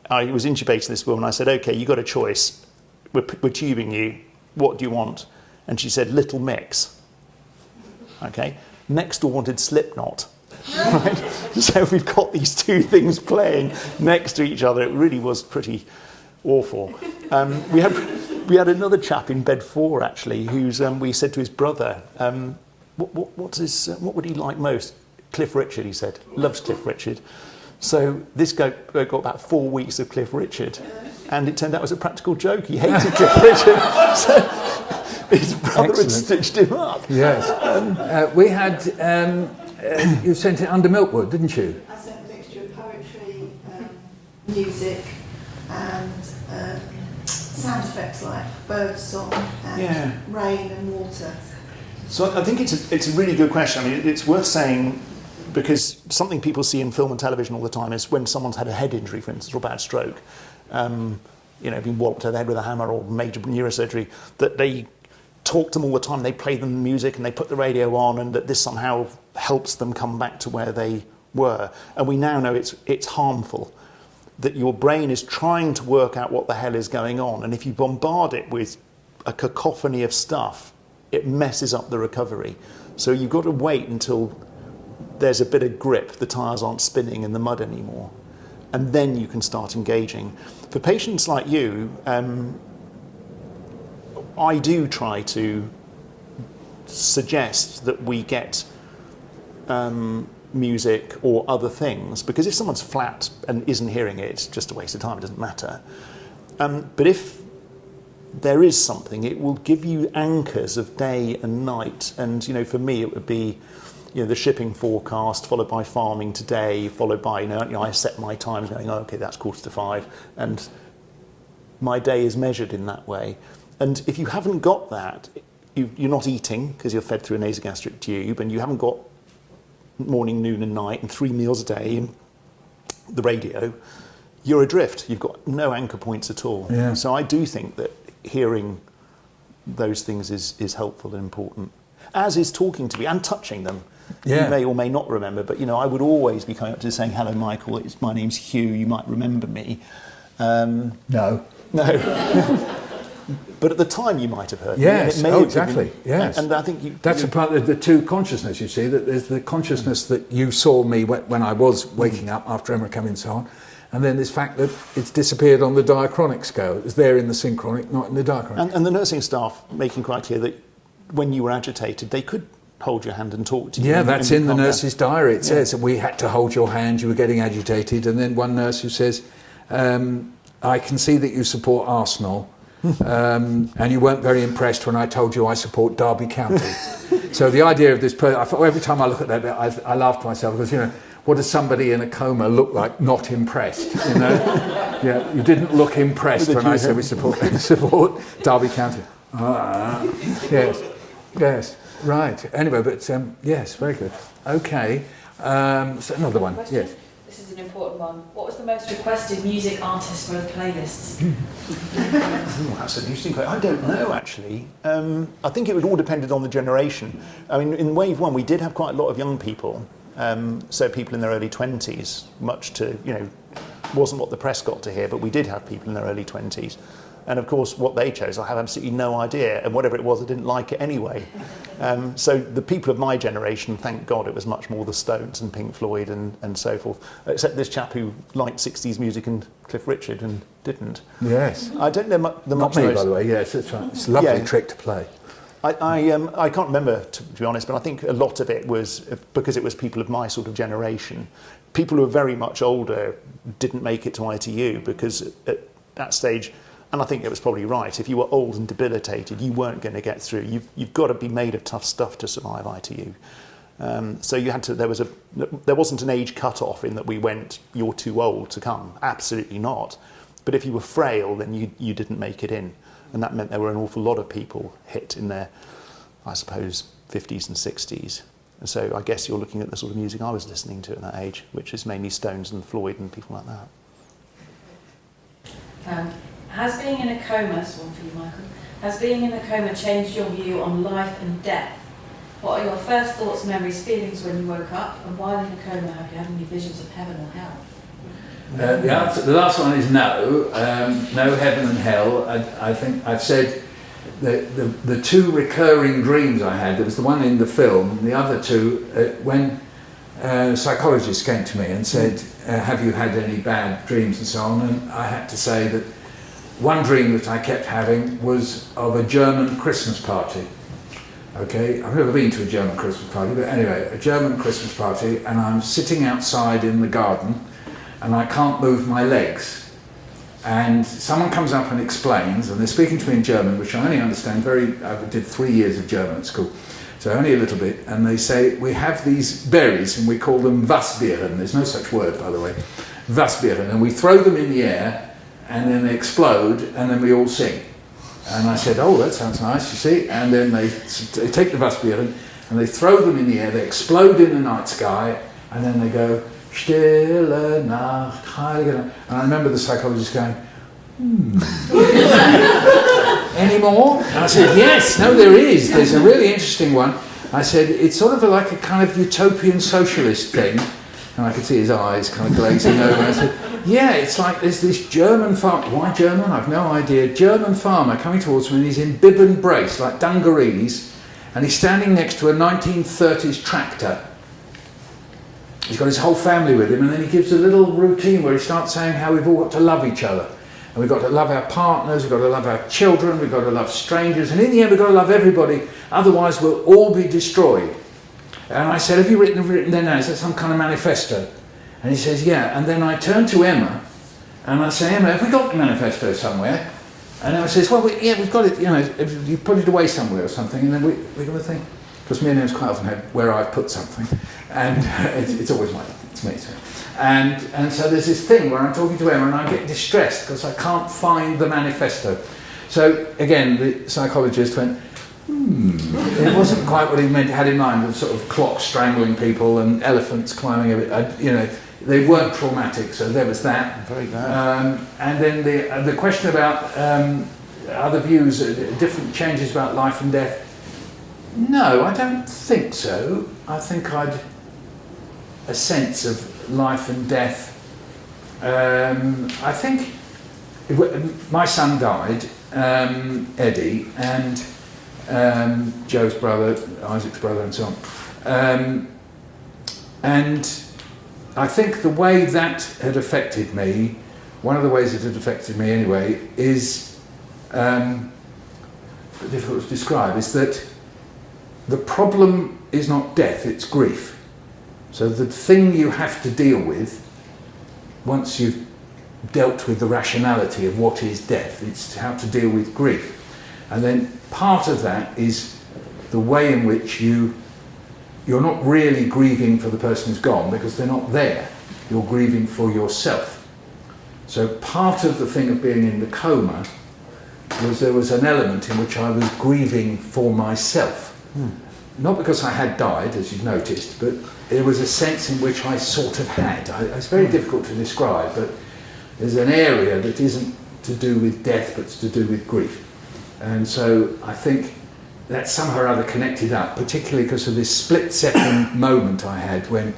I was intubating this woman. I said, okay, you got a choice. We're tubing you. What do you want? And she said, Little Mix. Okay. Next door wanted Slipknot. Right? So we've got these two things playing next to each other. It really was pretty awful. We had another chap in bed 4 actually, who's we said to his brother, what would he like most? Cliff Richard, he said. Loves Cliff Richard. So this guy got about 4 weeks of Cliff Richard, and it turned out it was a practical joke. He hated Cliff Richard. So his brother had stitched him up. Yes. We had, you sent it under Milkwood, didn't you? I sent a mixture of poetry, music, and sound effects like bird song and rain and water. So I think it's a really good question. I mean, it's worth saying, because something people see in film and television all the time is when someone's had a head injury, for instance, or a bad stroke, been walloped over the head with a hammer or major neurosurgery, that they talk to them all the time, they play them music and they put the radio on, and that this somehow helps them come back to where they were. And we now know it's harmful, that your brain is trying to work out what the hell is going on, and if you bombard it with a cacophony of stuff, it messes up the recovery. So you've got to wait until there's a bit of grip, the tyres aren't spinning in the mud anymore, and then you can start engaging. For patients like you, I do try to suggest that we get music or other things, because if someone's flat and isn't hearing it, it's just a waste of time, it doesn't matter. But if there is something, it will give you anchors of day and night. And for me it would be the shipping forecast, followed by farming today, followed by I set my times going, okay, that's 4:45, and my day is measured in that way. And if you haven't got that, you're not eating because you're fed through a nasogastric tube, and you haven't got morning, noon and night and 3 meals a day and the radio, you're adrift. You've got no anchor points at all. Yeah. So I do think that hearing those things is helpful and important, as is talking to me and touching them. Yeah. You may or may not remember, but I would always be coming up to saying, hello Michael, my name's Hugh, you might remember me. No. But at the time you might have heard yes. me. Yes, exactly. Yes. And I think that's a part of the two consciousness, you see, that there's the consciousness that you saw me when I was waking up after Emma came and so on, and then this fact that it's disappeared on the diachronic scale. It was there in the synchronic, not in the diachronic. And the nursing staff making quite clear that when you were agitated, they could hold your hand and talk to you. Yeah, that's in the nurse's diary. It says that we had to hold your hand, you were getting agitated, and then one nurse who says, I can see that you support Arsenal, and you weren't very impressed when I told you I support Derby County. So the idea of this person, I thought every time I look at that bit, I laugh to myself, because what does somebody in a coma look like not impressed? Yeah, you didn't look impressed when I said we support Derby County. Yes, right. Anyway, but yes, very good. Okay, so another one. Yes. This is an important one. What was the most requested music artist for the playlists? Oh, that's an interesting question. I don't know, actually. I think it would all depended on the generation. I mean, in wave one, we did have quite a lot of young people. So people in their early 20s, much to, wasn't what the press got to hear, but we did have people in their early 20s. And of course, what they chose, I have absolutely no idea. And whatever it was, I didn't like it anyway. So the people of my generation, thank God, it was much more the Stones and Pink Floyd and so forth. Except this chap who liked 60s music and Cliff Richard and didn't. Yes. I don't know Not me, by the way. Yes, that's right. It's a lovely trick to play. I can't remember, to be honest, but I think a lot of it was because it was people of my sort of generation. People who were very much older didn't make it to ITU because at that stage, and I think it was probably right, if you were old and debilitated, you weren't going to get through. You've got to be made of tough stuff to survive ITU. So you had to. There wasn't an age cut-off in that we went, you're too old to come. Absolutely not. But if you were frail, then you didn't make it in. And that meant there were an awful lot of people hit in their, I suppose, 50s and 60s. And so I guess you're looking at the sort of music I was listening to at that age, which is mainly Stones and Floyd and people like that. Has being in a coma, this one for you, Michael, has being in a coma changed your view on life and death? What are your first thoughts, memories, feelings when you woke up? And while in a coma, have you had any visions of heaven or hell? The last one is no. No heaven and hell. I think I've said the two recurring dreams I had, there was the one in the film, the other two, when psychologists came to me and said, have you had any bad dreams and so on? And I had to say that one dream that I kept having was of a German Christmas party. Okay, I've never been to a German Christmas party, but anyway, a German Christmas party, and I'm sitting outside in the garden, and I can't move my legs. And someone comes up and explains, and they're speaking to me in German, which I only understand I did 3 years of German at school, so only a little bit, and they say, we have these berries, and we call them Wasbeeren. There's no such word, by the way. Wasbeeren, and we throw them in the air, and then they explode, and then we all sing. And I said, oh, that sounds nice, you see. And then they take the Wasbeeren, and they throw them in the air, they explode in the night sky, and then they go, Stille Nacht, Heilige Nacht. And I remember the psychologist going, any more? And I said, yes, no, there is. There's a really interesting one. I said, it's sort of like a kind of utopian socialist thing. And I could see his eyes kind of glazing over. And I said, yeah, it's like there's this German farmer. Why German? I've no idea. German farmer coming towards me, and he's in bib and brace, like dungarees, and he's standing next to a 1930s tractor. He's got his whole family with him, and then he gives a little routine where he starts saying how we've all got to love each other. And we've got to love our partners, we've got to love our children, we've got to love strangers, and in the end we've got to love everybody, otherwise we'll all be destroyed. And I said, have you written there now? Is that some kind of manifesto? And he says, yeah. And then I turn to Emma, and I say, Emma, have we got the manifesto somewhere? And Emma says, well, we've got it, you put it away somewhere or something. And then we got to think, because me and Emma's quite often have where I've put something. And it's always it's me. So. And so there's this thing where I'm talking to Emma, and I get distressed because I can't find the manifesto. So again, the psychologist went, It wasn't quite what he had in mind, with sort of clocks strangling people and elephants climbing a bit. They weren't traumatic, so there was that. Very bad. And then the question about other views, different changes about life and death. No, I don't think so. I think I'd a sense of life and death. I think my son died, Eddie, and Joe's brother, Isaac's brother, and so on. And I think the way that had affected me, one of the ways it had affected me anyway, is difficult to describe, is that the problem is not death, it's grief. So the thing you have to deal with, once you've dealt with the rationality of what is death, it's how to deal with grief. And then part of that is the way in which you're not really grieving for the person who's gone because they're not there. You're grieving for yourself. So part of the thing of being in the coma was there was an element in which I was grieving for myself. not because I had died, as you've noticed, but there was a sense in which I sort of had. It's very difficult to describe, but there's an area that isn't to do with death, but it's to do with grief. And so I think that somehow or other connected up, particularly because of this split-second moment I had when,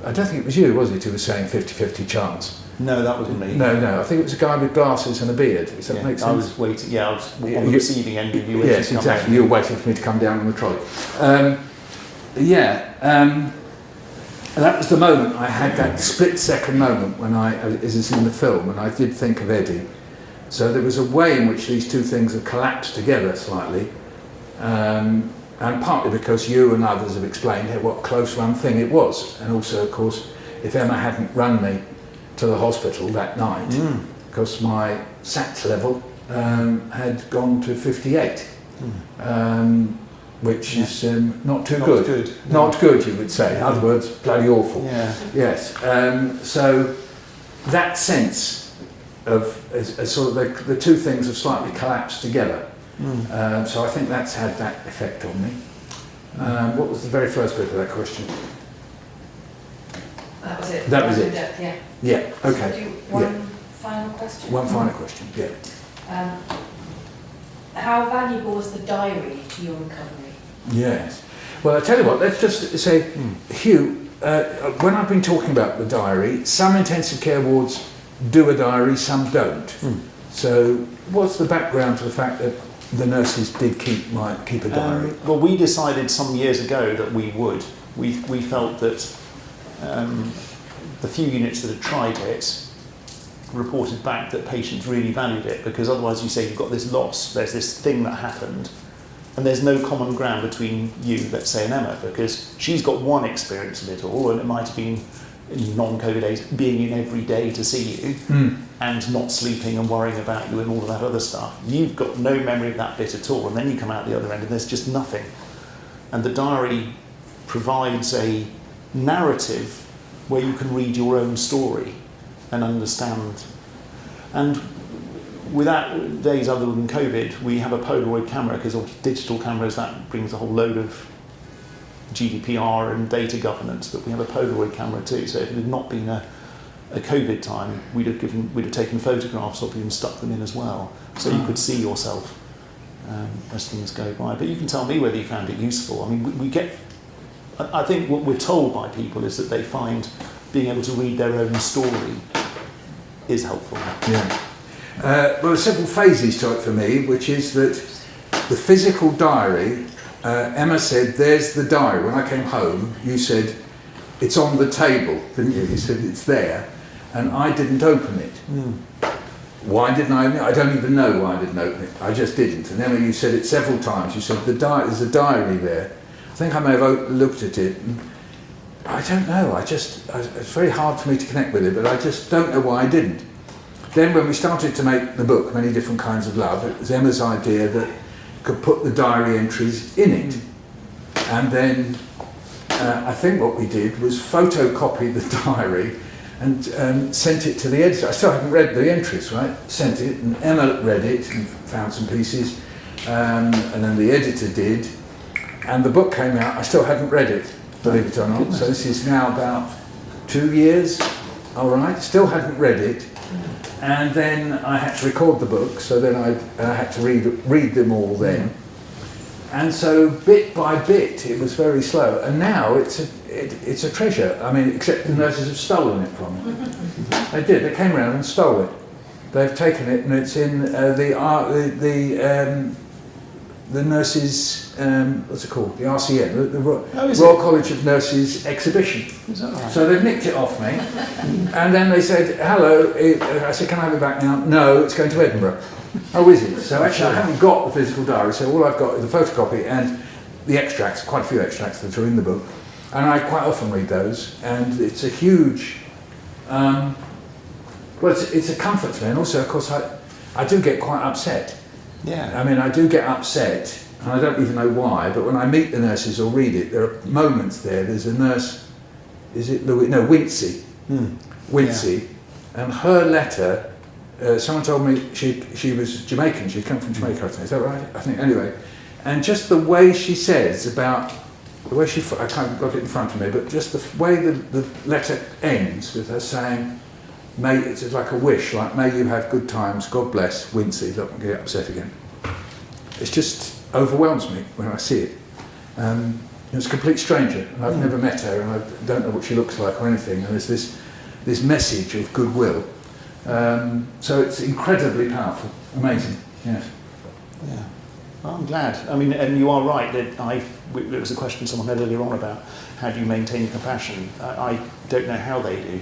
I don't think it was you, was it, who was saying 50-50 chance? No, that wasn't me. No, I think it was a guy with glasses and a beard. Does that make sense? I was waiting, I was on the receiving end of you. Yes, exactly. You were waiting for me to come down on the trolley. That was the moment I had, that split-second moment when as is in the film, and I did think of Eddie. So there was a way in which these two things have collapsed together slightly, and partly because you and others have explained what a close-run thing it was, and also, of course, if Emma hadn't run me to the hospital that night, because my SAT level had gone to 58, which is not too good. Not good, you would say. In other words, bloody awful. Yeah. Yes. So that sense of sort of the two things have slightly collapsed together. So I think that's had that effect on me. What was the very first bit of that question? That was it. That was it. Depth, yeah. Yeah. Okay. So do one final question. One final question. Yeah. How valuable was the diary to your recovery? Yes. Well, I tell you what. Let's just say, Hugh. When I've been talking about the diary, some intensive care wards do a diary, some don't. So, what's the background to the fact that the nurses did keep a diary? Well, we decided some years ago that we would. We felt that the few units that had tried it reported back that patients really valued it, because otherwise you say you've got this loss, there's this thing that happened, and there's no common ground between you, let's say, and Emma, because she's got one experience of it all, and it might have been in non-COVID days, being in every day to see you, and not sleeping and worrying about you and all of that other stuff. You've got no memory of that bit at all, and then you come out the other end and there's just nothing. And the diary provides a narrative where you can read your own story and understand. And without days other than COVID, we have a Polaroid camera, because of digital cameras, that brings a whole load of GDPR and data governance, but we have a Polaroid camera too. So if it had not been a COVID time, we'd have taken photographs of you and stuck them in as well, so you could see yourself as things go by. But you can tell me whether you found it useful. I mean, I think what we're told by people is that they find being able to read their own story is helpful. Yeah. Well, there's several phases to it for me, which is that the physical diary, Emma said, there's the diary. When I came home, you said, it's on the table, didn't you? You said, it's there. And I didn't open it. Why didn't I open it? I don't even know why I didn't open it. I just didn't. And Emma, you said it several times. You said, there's a diary there. I think I may have looked at it. And I don't know. it's very hard for me to connect with it, but I just don't know why I didn't. Then when we started to make the book, Many Different Kinds of Love, it was Emma's idea that you could put the diary entries in it. And then I think what we did was photocopy the diary and sent it to the editor. I still haven't read the entries, right? Sent it, and Emma read it and found some pieces, and then the editor did, and the book came out. I still hadn't read it, believe it or not. So this is now about 2 years, all right, still hadn't read it. And then I had to record the book, so then I had to read them all then. And so bit by bit, it was very slow. And now it's a treasure. I mean, except the nurses have stolen it from me. They did. They came around and stole it. They've taken it, and it's in the nurses, what's it called? The RCN, the Royal College of Nurses exhibition. Is that right? So they've nicked it off me, and then they said, hello, I said, can I have it back now? No, it's going to Edinburgh. Oh, is it? So actually I haven't got the physical diary, so all I've got is the photocopy and the extracts, quite a few extracts that are in the book, and I quite often read those, and it's a huge, it's a comfort to me, and also, of course, I do get quite upset. Yeah. I mean, I do get upset, and I don't even know why, but when I meet the nurses or read it, there are moments there. There's a nurse, is it Louis? No, Wincy. Wincy. Yeah. And her letter, someone told me she was Jamaican, she'd come from Jamaica, I think. Is that right? I think, anyway. And just the way she says about the way I kind of got it in front of me, but just the way the letter ends with her saying, may, it's like a wish, like, may you have good times, God bless, Wincy, don't get upset again. It just overwhelms me when I see it. It's a complete stranger, and I've never met her, and I don't know what she looks like or anything, and there's this message of goodwill. So it's incredibly powerful, amazing, yes. Yeah, well, I'm glad. I mean, and you are right, that there was a question someone had earlier on about how do you maintain compassion. I don't know how they do,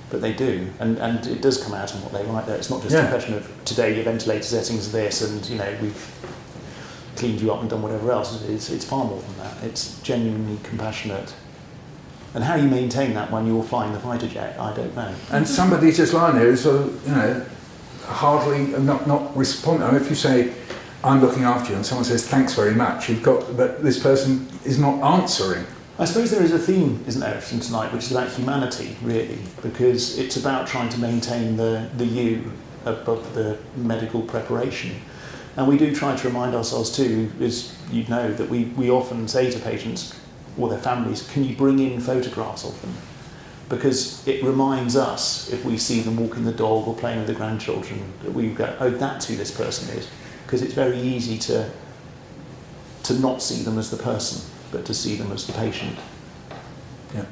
but they do, and it does come out in what they write there. It's not just a question of today your ventilator settings are this, and you know, we've cleaned you up and done whatever else. It's far more than that. It's genuinely compassionate. And how you maintain that when you're flying the fighter jet, I don't know. And somebody just lying there is sort of, you know, hardly not responding. I mean, if you say, I'm looking after you, and someone says, thanks very much, but this person is not answering. I suppose there is a theme, isn't there, from tonight, which is about humanity, really, because it's about trying to maintain the you above the medical preparation. And we do try to remind ourselves too, as you know, that we often say to patients or their families, can you bring in photographs of them? Because it reminds us, if we see them walking the dog or playing with the grandchildren, that we go, oh, that's who this person is. Because it's very easy to not see them as the person, but to see them as the patient. Yeah.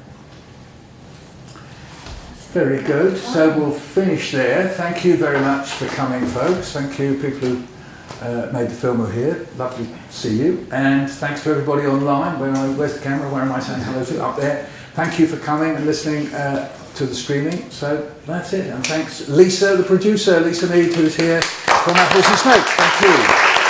Very good. So we'll finish there. Thank you very much for coming, folks. Thank you, people who made the film are here. Lovely to see you. And thanks to everybody online. Where's the camera? Where am I saying hello to? Up there. Thank you for coming and listening to the streaming. So that's it. And thanks Lisa, the producer, Lisa Mead, who's here from Apples and Snakes. Thank you.